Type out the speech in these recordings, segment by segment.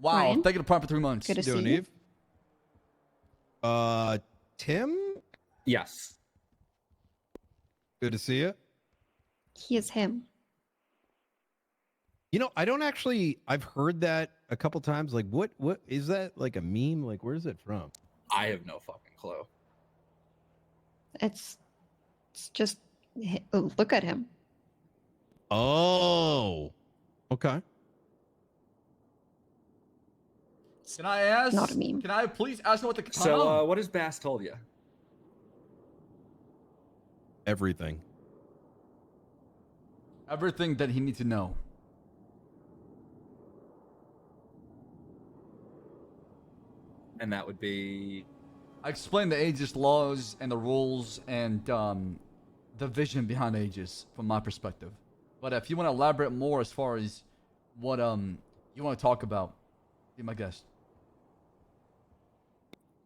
Wow, Ryan? thank you to Prime for 3 months. Good to see Doing you. Eve? Tim? Yes. Good to see you. He is him. You know, I don't actually, I've heard that a couple times. Like, what is that like a meme? Like, where's it from? I have no fucking clue. It's just look at him. Oh, okay. Can I ask? Not a meme. Can I please ask what the katana? So, what has Bass told you? Everything. Everything that he needs to know. And that would be... I explained the Aegis laws and the rules and the vision behind Aegis from my perspective. But if you want to elaborate more as far as what you want to talk about, be my guest.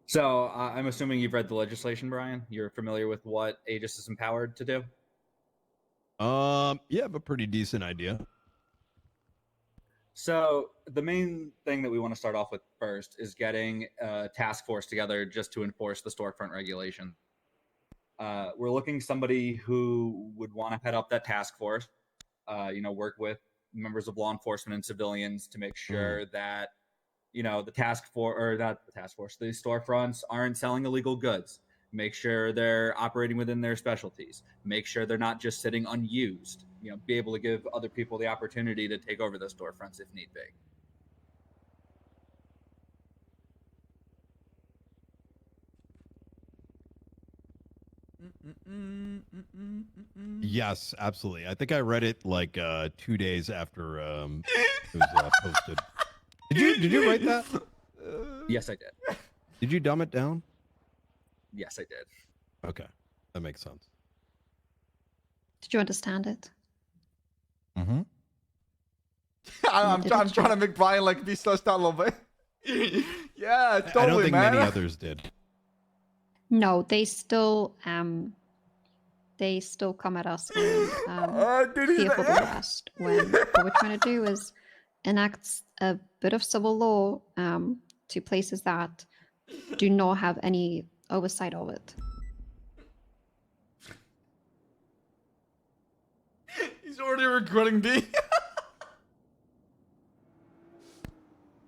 So, I'm assuming you've read the legislation, Brian? You're familiar with what Aegis is empowered to do? Yeah, I have a pretty decent idea. So, the main thing that we want to start off with first is getting a task force together just to enforce the storefront regulation. We're looking somebody who would want to head up that task force, work with members of law enforcement and civilians to make sure that, the the storefronts aren't selling illegal goods. Make sure they're operating within their specialties. Make sure they're not just sitting unused. Be able to give other people the opportunity to take over those storefronts if need be. Yes, absolutely. I think I read it like 2 days after it was posted. Did you write that? Yes, I did. Did you dumb it down? Yes, I did. Okay, that makes sense. Did you understand it? Mm-hmm. I'm trying to make Brian like be stressed out a little bit. Yeah, totally, I don't think man. many others did. No, they still come at us and fear for the worst. When what we're trying to do is enact a bit of civil law to places that do not have any oversight of it. He's already regretting being.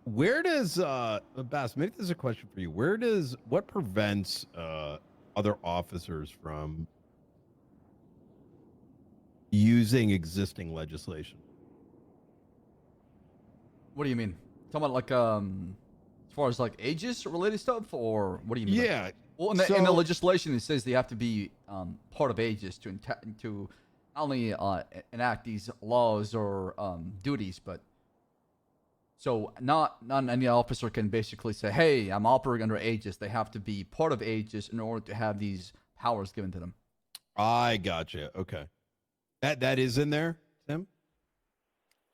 Where does Bass, maybe this is a question for you. What prevents other officers from using existing legislation? What do you mean? Talking about like as far as like Aegis related stuff, or what do you mean? Yeah. Well, in the legislation, it says they have to be part of Aegis to not only enact these laws or duties, but so not any officer can basically say, "Hey, I'm operating under Aegis." They have to be part of Aegis in order to have these powers given to them. I gotcha. Okay, that is in there, Tim.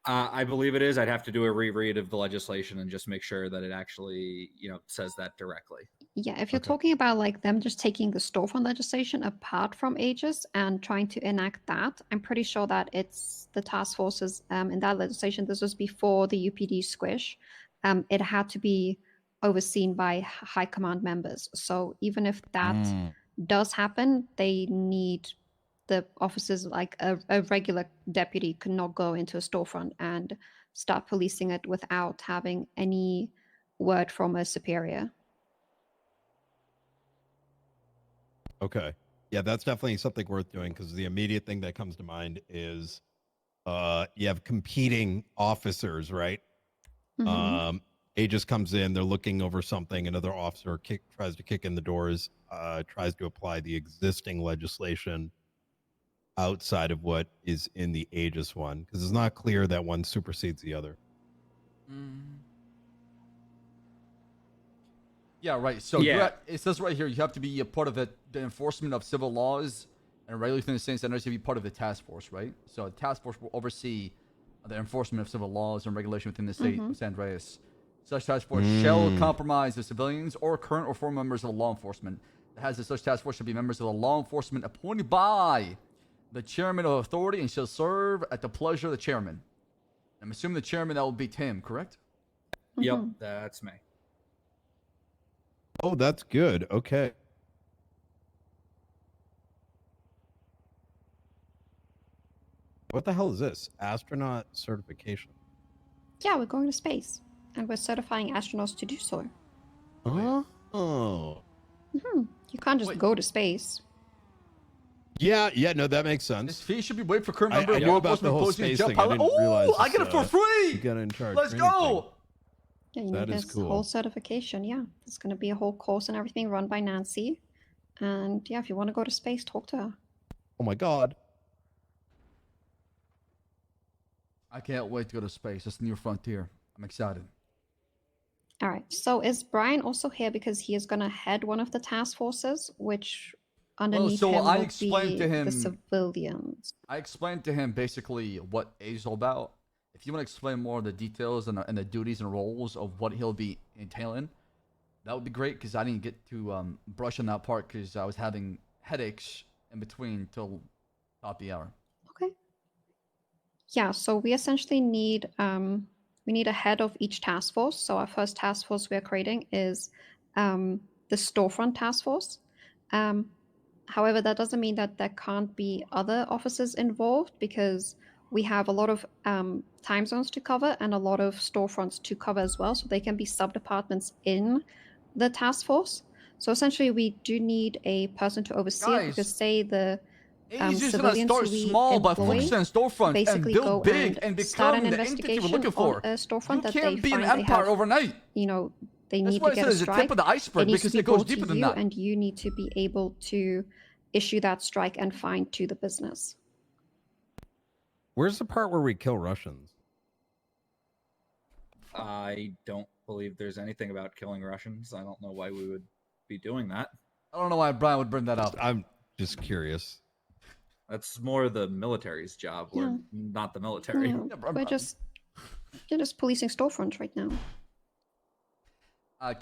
I believe it is. I'd have to do a reread of the legislation and just make sure that it actually, says that directly. Yeah, if you're talking about like them just taking the storefront legislation apart from Aegis and trying to enact that, I'm pretty sure that it's the task forces in that legislation. This was before the UPD squish. It had to be overseen by high command members. So even if that does happen, they need the officers, like a regular deputy could not go into a storefront and start policing it without having any word from a superior. Okay. Yeah, that's definitely something worth doing because the immediate thing that comes to mind is you have competing officers, right? Mm-hmm. Aegis comes in, they're looking over something, another officer tries to kick in the doors, tries to apply the existing legislation outside of what is in the Aegis one, because it's not clear that one supersedes the other. Yeah, right. So it says right here you have to be a part of the enforcement of civil laws and regulations in the sense that there needs to be part of the task force, right? So the task force will oversee the enforcement of civil laws and regulation within the state of San Andreas. Such task force shall compromise the civilians or current or former members of law enforcement. That has such task force should be members of the law enforcement appointed by the chairman of authority and shall serve at the pleasure of the chairman. I'm assuming the chairman, that will be Tim, correct? Yep, Mhm. that's me. Oh, that's good. Okay. What the hell is this? Astronaut certification. Yeah, we're going to space, and we're certifying astronauts to do so. Oh. You can't just Wait. go to space. Yeah, no, that makes This sense. fee should be waived for current I member of knew law about the enforcement whole posting space jet thing. I pilot. didn't realize I get it for free. You got an in-charge. Let's training go. thing. Yeah, you That need is this cool. whole certification. Yeah, there's going to be a whole course and everything run by Nancy. And yeah, if you want to go to space, talk to her. Oh my god. I can't wait to go to space. It's a new frontier. I'm excited. All right. So is Brian also here because he is going to head one of the task forces, which underneath so him I will explained be to the him- civilians. I explained to him basically what A is all about. If you want to explain more of the details and the duties and roles of what he'll be entailing, that would be great because I didn't get to brush on that part because I was having headaches in between till about the hour. Okay. Yeah, so we essentially need a head of each task force. So our first task force we are creating is the storefront task force. However, that doesn't mean that there can't be other officers involved because we have a lot of time zones to cover and a lot of storefronts to cover as well. So they can be sub-departments in the task force. So essentially, we do need a person to oversee it because Guys, say the A's just gonna civilians start who we small by employ focusing on storefronts and basically build go big and start become an the entity we're investigation looking for. on a storefront You that they can't be an find they empire have, overnight. you know, they That's need why to I get said a it's the strike. tip of the iceberg It needs because to be it goes brought deeper to than you, that. and you need to be able to issue that strike and fine to the business. Where's the part where we kill Russians? I don't believe there's anything about killing Russians. I don't know why we would be doing that. I don't know why Brian would bring that up. I'm just curious. That's more the military's job. We're Yeah. not the military. No, Yeah, bro, we're just policing storefronts right now.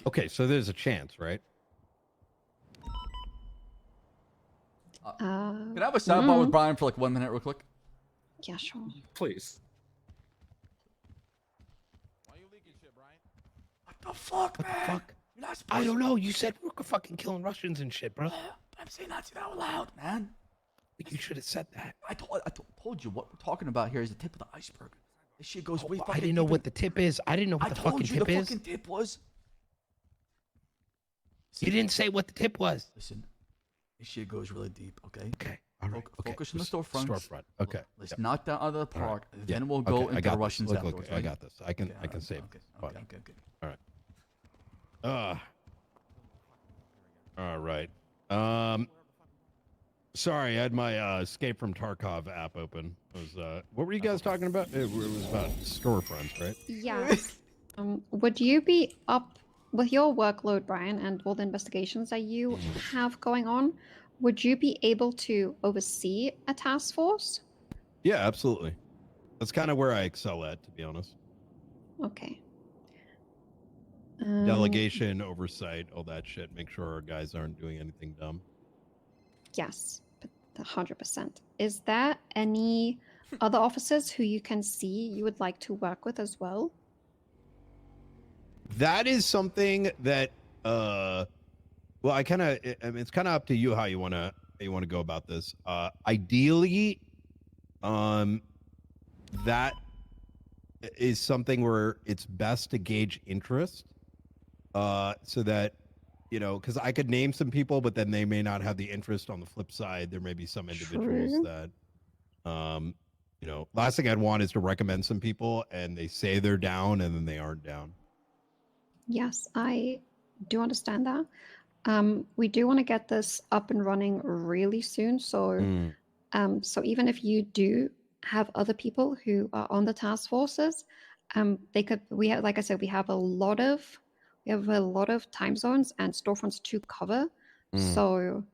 Okay, so there's a chance, right? Can I have a sidebar with Brian for like 1 minute real quick? Yeah, sure. Please. Why you leaking shit, Brian? What the fuck, man? fuck? You're not supposed I don't know. You said we're fucking killing Russians and shit, bro. I'm saying that out loud, man. You should have said that. I told you what we're talking about here is the tip of the iceberg. This shit goes way fucking I didn't know deep what in- the tip is. I didn't know what I the told fucking you the tip is. fucking tip was. You didn't say what the tip was. Listen, this shit goes really deep, okay? Okay. All right. Okay. Focus on the Just storefront. Storefront. Okay. Let's Yep. knock that out of the All right. park. Yeah. Then we'll go Okay, I into got the this. Russians Look, afterwards. I right? got this. I can Okay, save. Okay, Fine. okay. All right. All right. Sorry, I had my Escape from Tarkov app open. It was what were you guys talking about? It was about storefronts, right? Yes. Would you be up with your workload, Brian, and all the investigations that you have going on? Would you be able to oversee a task force? Yeah, absolutely. That's kind of where I excel at, to be honest. Okay. Delegation, oversight, all that shit. Make sure our guys aren't doing anything dumb. Yes, 100%. Is there any other officers who you can see you would like to work with as well? That is something that well, I kind of I mean, it's kind of up to you how you want to go about this. Ideally, that is something where it's best to gauge interest, so that, you know, because I could name some people, but then they may not have the interest. On the flip side, there may be some individuals True. that, you know, last thing I'd want is to recommend some people and they say they're down and then they aren't down. Yes, I do understand that. We do want to get this up and running really soon. So, so even if you do have other people who are on the task forces, they could. We have, like I said, we have a lot of time zones and storefronts to cover. So,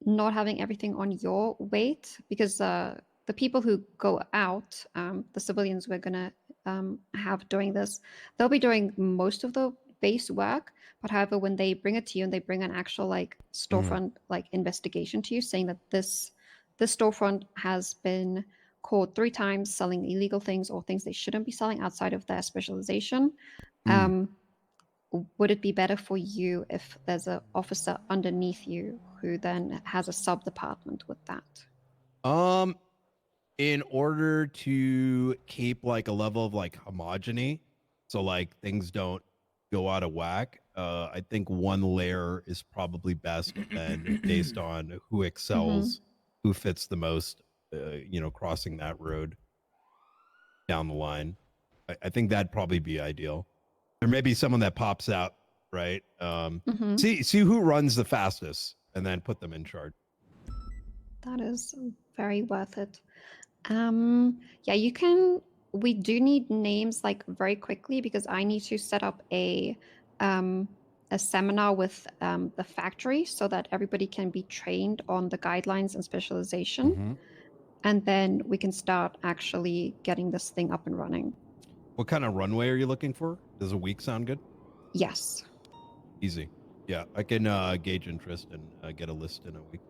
not having everything on your weight, because the people who go out, the civilians we're gonna have doing this, they'll be doing most of the base work. But however, when they bring it to you and they bring an actual like storefront like investigation to you, saying that this storefront has been caught 3 times selling illegal things or things they shouldn't be selling outside of their specialization, would it be better for you if there's an officer underneath you who then has a sub department with that? In order to keep like a level of like homogeny, so like things don't go out of whack, I think one layer is probably best, then based on who excels, who fits the most, crossing that road down the line. I think that'd probably be ideal. There may be someone that pops out, right? See who runs the fastest and then put them in charge. That is very worth it. Yeah, you can. We do need names like very quickly because I need to set up a seminar with the factory so that everybody can be trained on the guidelines and specialization, and then we can start actually getting this thing up and running. What kind of runway are you looking for? Does a week sound good? Yes. Easy. Yeah, I can gauge interest and get a list in a week.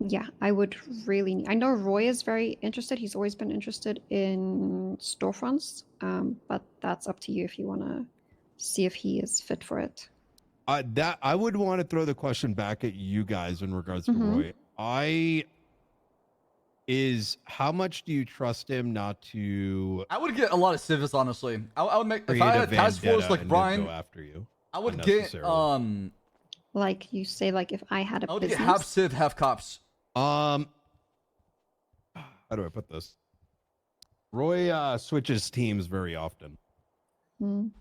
Yeah, I would really. I know Roy is very interested. He's always been interested in storefronts, but that's up to you if you want to see if he is fit for it. That I would want to throw the question back at you guys in regards to Roy. How much do you trust him not to? I would get a lot of civils, honestly. I would make if I had a task force like Brian. Go after you. I would get like you say, like if I had a I would business. get half civ, half cops. How do I put this? Roy switches teams very often. And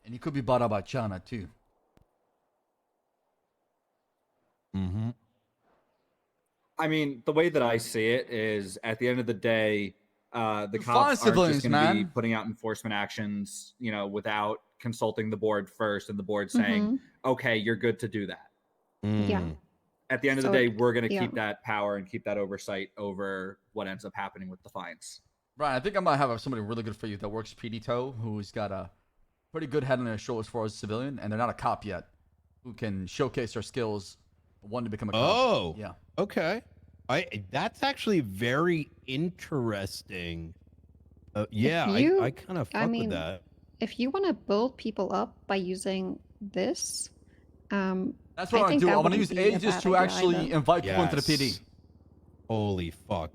he could be bought out by China too. I mean, the way that I see it is, at the end of the day, the cops aren't civilians, just going to be putting out enforcement actions, without consulting the board first, and the board saying, "Okay, you're good to do that." Yeah. At the end of the day, we're going to keep that power and keep that oversight over what ends up happening with the fines. Brian, I think I might have somebody really good for you that works PD toe, who's got a pretty good head on their shoulders as far as civilian, and they're not a cop yet, who can showcase their skills, one to become a cop. Oh, yeah. Okay. That's actually very interesting. Yeah, I kind of fuck with that. If you want to build people up by using this, that's what I do. I'm gonna use Aegis to actually invite people into the PD. Holy fuck.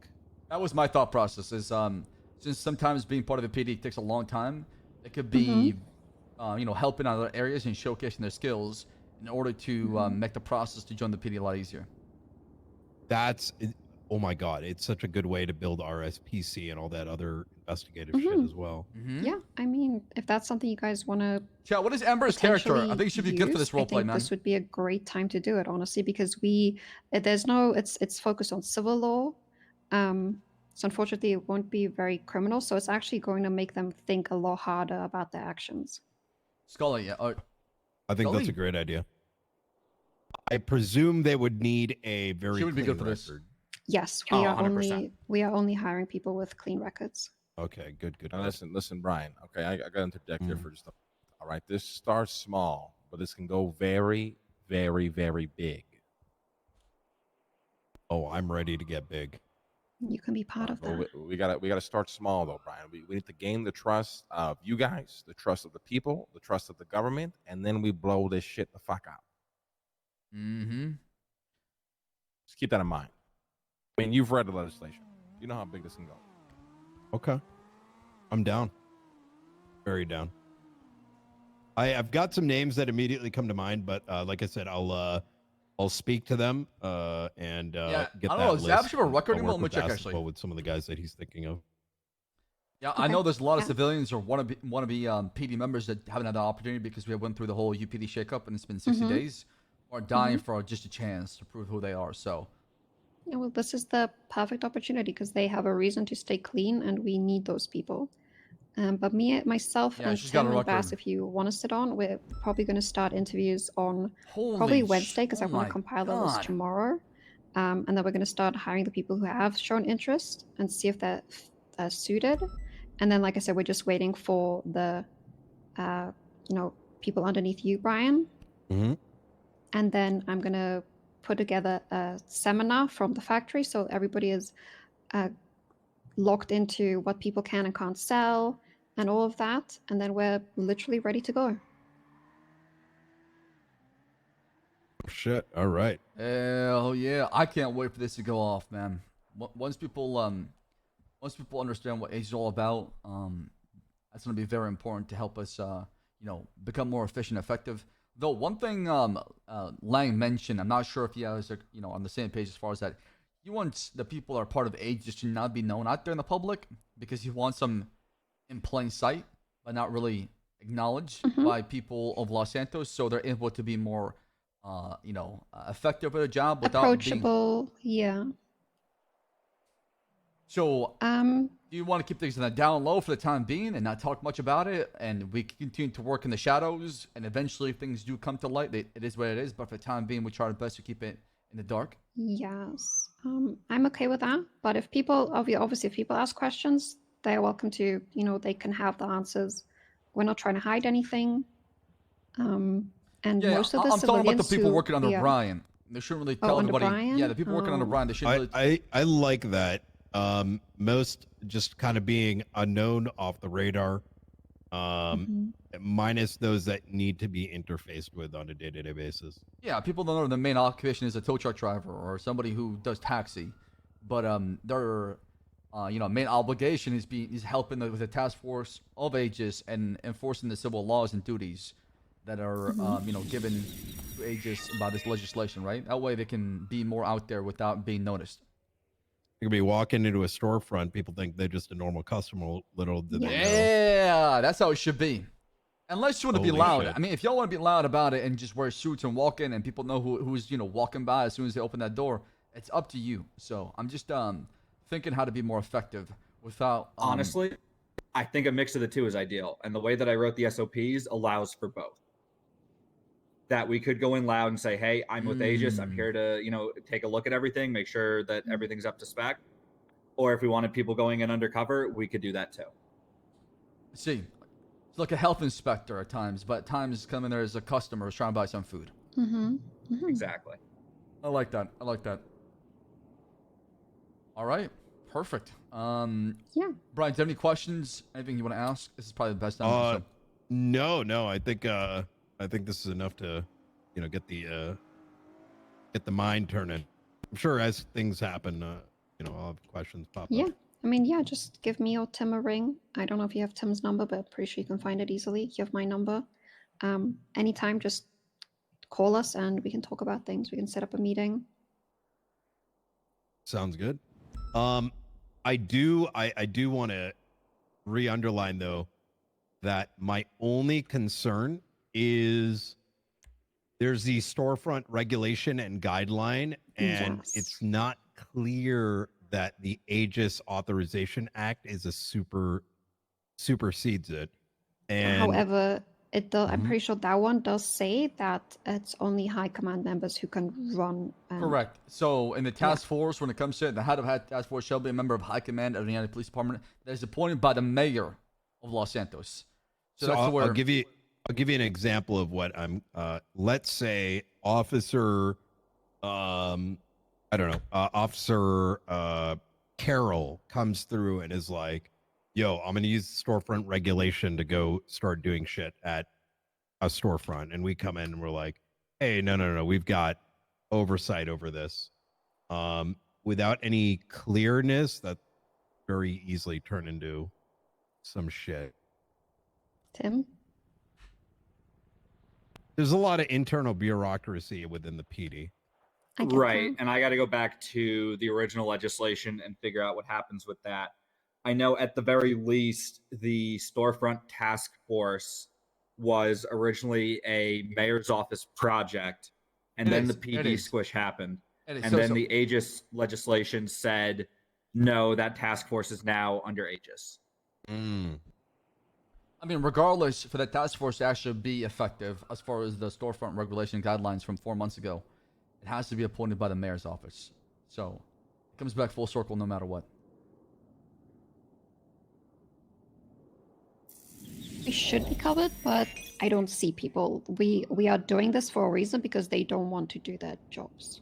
That was my thought process. Is since sometimes being part of the PD takes a long time, it could be helping other areas and showcasing their skills in order to make the process to join the PD a lot easier. Oh my god, it's such a good way to build RSPC and all that other investigative shit as well. Yeah, I mean, if that's something you guys want to. Yeah, what is Ember's character? I think it should be good for this roleplay, man. This would be a great time to do it, honestly, because it's focused on civil law. So unfortunately, it won't be very criminal. So it's actually going to make them think a lot harder about their actions. Scully, yeah. I think that's a great idea. I presume they would need a very she would be clean good for this. record. Yes, we are only hiring people with clean records. Okay, good. Now listen, Brian. Okay, I got to interject here for just all right. This starts small, but this can go very, very, very big. Oh, I'm ready to get big. You can be part of that. We gotta start small though, Brian. We need to gain the trust of you guys, the trust of the people, the trust of the government, and then we blow this shit the fuck out. Just keep that in mind. I mean, you've read the legislation. You know how big this can go. Okay. I'm down. Very down. I've got some names that immediately come to mind, but like I said, I'll speak to them and get that list. Zab should have a record. Let me check actually with some of the guys that he's thinking of. Yeah, I know there's a lot of civilians or wanna be PD members that haven't had the opportunity because we went through the whole UPD shakeup and it's been 60 days, or dying for just a chance to prove who they are. So. Yeah, well, this is the perfect opportunity because they have a reason to stay clean, and we need those people. But myself, and Tim and Bass, if you want to sit on, we're probably going to start interviews on probably Wednesday because I want to compile the list tomorrow. And then we're going to start hiring the people who have shown interest and see if they're suited. And then, like I said, we're just waiting for the, people underneath you, Brian. And then I'm going to put together a seminar from the factory so everybody is locked into what people can and can't sell and all of that, and then we're literally ready to go. Shit. All right. Hell yeah! I can't wait for this to go off, man. Once people understand what Age is all about, that's going to be very important to help us, become more efficient, effective. Though one thing, Lang mentioned, I'm not sure if he was, on the same page as far as that. He wants the people that are part of Aegis to not be known out there in the public because he wants them in plain sight, but not really acknowledged by people of Los Santos, so they're able to be more, effective at a job without approachable. Yeah. So, do you want to keep things on the down low for the time being and not talk much about it? And we continue to work in the shadows, and eventually, if things do come to light, it is what it is. But for the time being, we try our best to keep it in the dark. Yes, I'm okay with that. But if people, obviously, if people ask questions, they're welcome to, they can have the answers. We're not trying to hide anything. And yeah, most of the I'm talking about the people who, working under Brian. They shouldn't really tell under everybody. Brian? Yeah, the people working under Brian. They shouldn't really. I like that. Most just kind of being unknown, off the radar. Minus those that need to be interfaced with on a day-to-day basis. Yeah, people don't know the main occupation is a tow truck driver or somebody who does taxi, but their main obligation is helping with the task force of Aegis and enforcing the civil laws and duties that are given to Aegis by this legislation. Right, that way they can be more out there without being noticed. You could be walking into a storefront, people think they're just a normal customer. Little do they know. Yeah, that's how it should be. Unless you want to be Holy loud. shit. I mean, if y'all want to be loud about it and just wear suits and walk in and people know who's walking by as soon as they open that door, it's up to you. So I'm just thinking how to be more effective without. Honestly, I think a mix of the two is ideal, and the way that I wrote the SOPs allows for both. That we could go in loud and say, "Hey, I'm with Aegis. I'm here to take a look at everything, make sure that everything's up to spec." Or if we wanted people going in undercover, we could do that too. See. It's like a health inspector at times, but at times come in there as a customer who's trying to buy some food. Exactly. I like that. All right. Perfect. Yeah. Brian, do you have any questions? Anything you want to ask? This is probably the best time. No. I think this is enough to, get the mind turning. I'm sure as things happen, I'll have questions pop Yeah. up. I mean, yeah, just give me or Tim a ring. I don't know if you have Tim's number, but I'm pretty sure you can find it easily. You have my number. Anytime, just call us and we can talk about things. We can set up a meeting. Sounds good. I do want to re-underline though that my only concern is there's the storefront regulation and guideline, and Yes. it's not clear that the Aegis Authorization Act is a supersedes it. And However, it does, I'm pretty sure that one does say that it's only high command members who can run. Correct. So in the task force, when it comes to it, the head of task force shall be a member of high command of the United Police Department that is appointed by the mayor of Los Santos. So that's I'll, where I'll give you an example of what I'm. Let's say Officer, Officer Carol comes through and is like, "Yo, I'm gonna use storefront regulation to go start doing shit at a storefront," and we come in and we're like, "Hey, no, we've got oversight over this." Without any clearness, that very easily turn into some shit. Tim? There's a lot of internal bureaucracy within the PD. Right. And I got to go back to the original legislation and figure out what happens with that. I know at the very least, the storefront task force was originally a mayor's office project, and then the PD squish happened. And then the Aegis legislation said, no, that task force is now under Aegis. I mean, regardless, for the task force to actually be effective, as far as the storefront regulation guidelines from 4 months ago, it has to be appointed by the mayor's office. So it comes back full circle no matter what. It should be covered, but I don't see people. We are doing this for a reason because they don't want to do their jobs.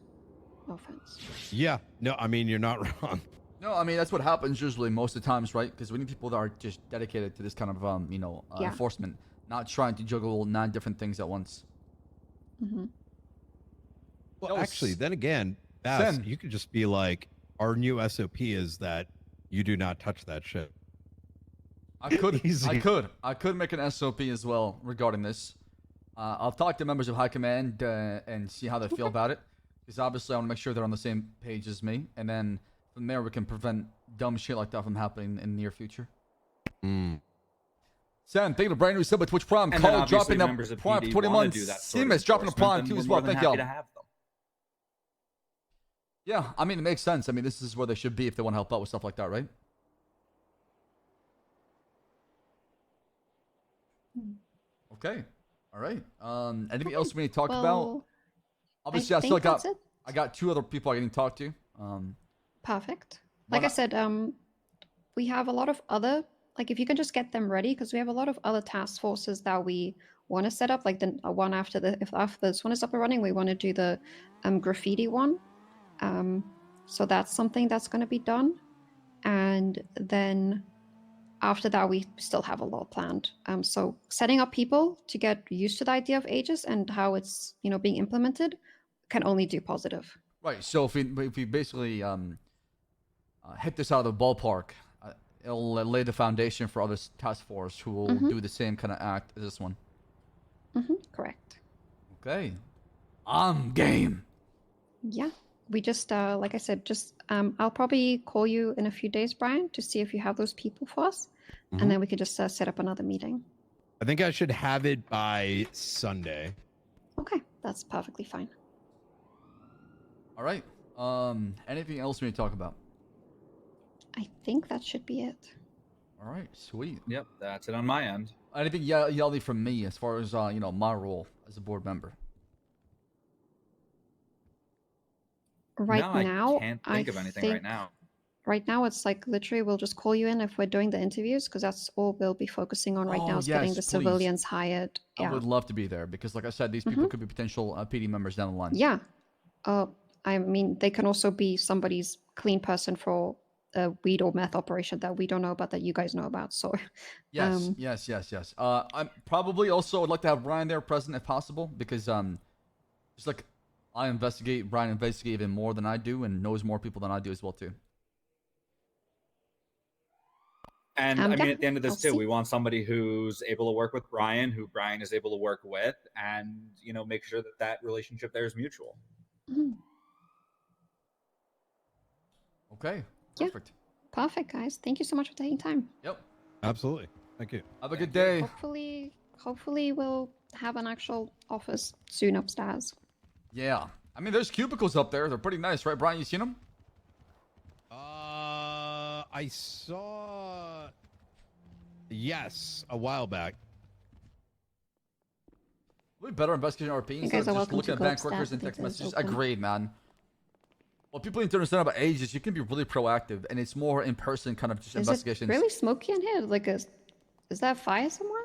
No offense. Yeah, no, I mean, you're not wrong. No, I mean that's what happens usually most of the times, right? Because we need people that are just dedicated to this kind of Yeah. enforcement, not trying to juggle 9 different things at once. Hmm. Well, No, actually, then again, Sen. you could just be like, our new SOP is that you do not touch that shit. I could Easy. make an SOP as well regarding this. I'll talk to members of High Command and see how they feel about it. Because obviously I want to make sure they're on the same page as me, and then from there we can prevent dumb shit like that from happening in the near future. Mm. Sam, thank you for brand new sub at Twitch Prime. And then Call obviously dropping members the of Prime PD for 20 wanna months. do that sort of Seamus dropping the Prime enforcement, too then as we're well. more than Thank y'all. happy to have them. Yeah, I mean it makes sense. I mean this is where they should be if they want to help out with stuff like that, right? Okay. All right. Anything else we need to talk about? Well, Obviously, I think still got that's it. I got 2 other people I can talk to. Perfect. Like I Wanna- said, we have a lot of other, like if you can just get them ready, because we have a lot of other task forces that we want to set up. Like the one after after this one is up and running, we want to do the graffiti one. So that's something that's going to be done, and then after that we still have a lot planned. So setting up people to get used to the idea of Aegis and how it's being implemented can only do positive. Right. So if we basically hit this out of the ballpark, it'll lay the foundation for other task force who will do the same kind of act as this one. Correct. Okay. I'm game. Yeah. We just, like I said, just I'll probably call you in a few days, Brian, to see if you have those people for us, and then we could just set up another meeting. I think I should have it by Sunday. Okay, that's perfectly fine. All right. Anything else we need to talk about? I think that should be it. All right. Sweet. Yep, that's it on my end. Anything yelly from me as far as my role as a board member? Right no, now, I can't think of anything right now. Right now, it's like literally we'll just call you in if we're doing the interviews, because that's all we'll be focusing on right now is getting yes, the please. civilians hired. I Yeah. would love to be there because, like I said, these people could be potential PD members down the line. Yeah. I mean, they can also be somebody's clean person for a weed or meth operation that we don't know about that you guys know about. So, Yes. I probably also would like to have Brian there present if possible because just like I investigate, Brian investigates even more than I do and knows more people than I do as well too. And I mean, yeah, at the end of this I'll too, see. we want somebody who's able to work with Brian, who Brian is able to work with, and make sure that that relationship there is mutual. Mhm. Okay. Yeah. Perfect. Perfect, guys. Thank you so much for taking time. Yep. Absolutely. Thank you. Have a good day. Hopefully we'll have an actual office soon upstairs. Yeah. I mean, there's cubicles up there. They're pretty nice, right, Brian? You seen them? I saw. Yes, a while back. Would be better investigating RP You instead guys of are just welcome looking to at go bank upstairs. records I and think text there's messages. open. Agreed, man. What people need to understand about age is you can be really proactive, and it's more in person kind of just Is it investigations. really smoky in here? Is that fire somewhere?